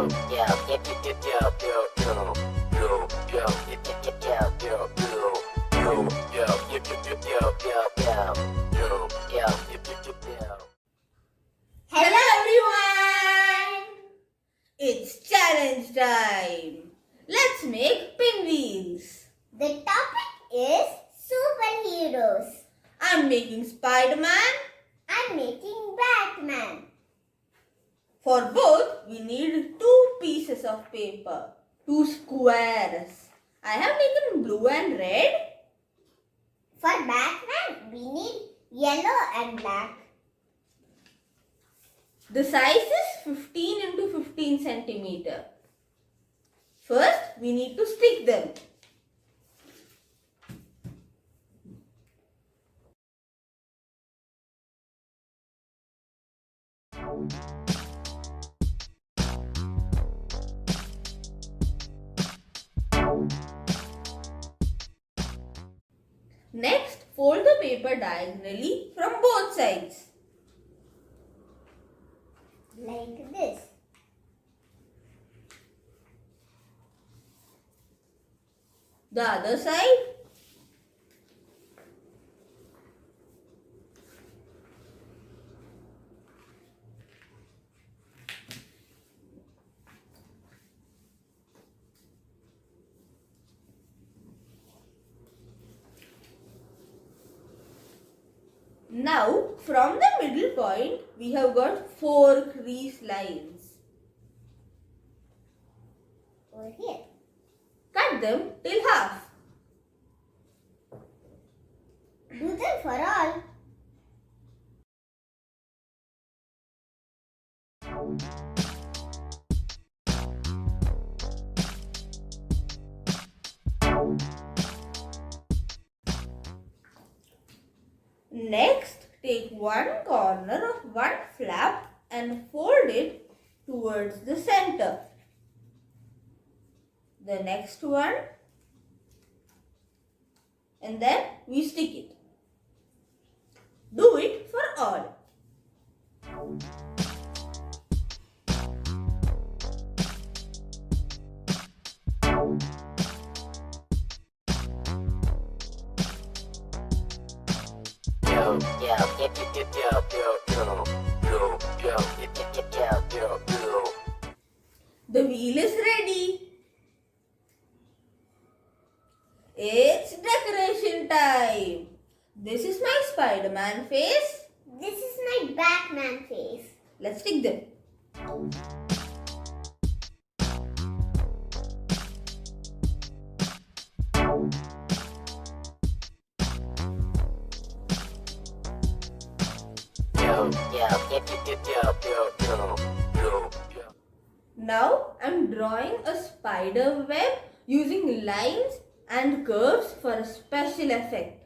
Hello everyone! It's challenge time. Let's make pinwheels. The topic is superheroes. I'm making Spiderman. I'm making Batman. For both, we need two pieces of paper, two squares. I have taken blue and red. For Batman, we need yellow and black. The size is 15 into 15 centimeter. First, we need to stick them. Next, fold the paper diagonally from both sides. Like this. The other side. Now, from the middle point, we have got 4 crease lines. Over here. Cut them till half. Do them for all. Next, take one corner of one flap and fold it towards the center. The next one, and then we stick it. Do it for all. The wheel is ready. It's decoration time. This is my Spiderman face. This is my Batman face. Let's stick them. Now I'm drawing a spider web using lines and curves for a special effect.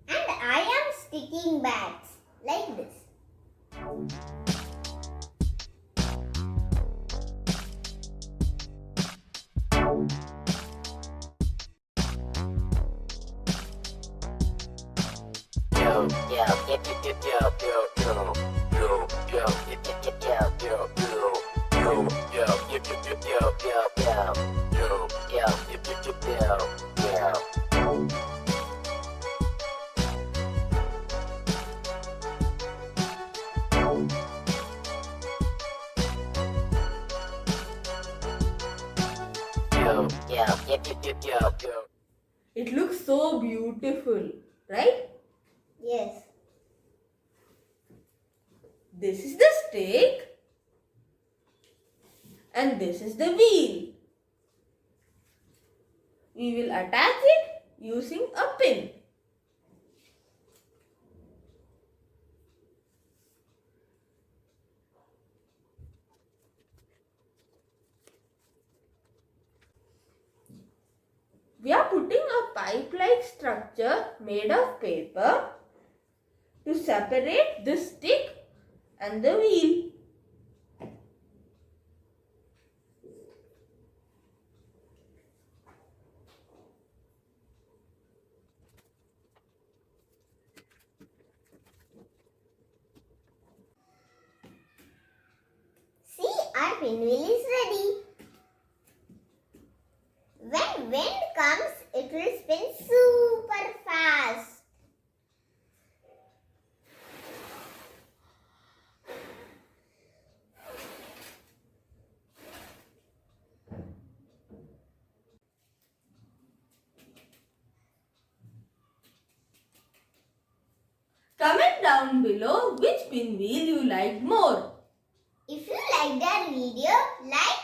And I am sticking bags like this. It looks so beautiful, right? Yes. This is the stick and this is the wheel. We will attach it using a pin. We are putting a pipe-like structure made of paper to separate the stick and the wheel. See, I pinwheel is ready. When wind comes, it will spin super fast. Comment down below which pinwheel you liked more. If you like the video, like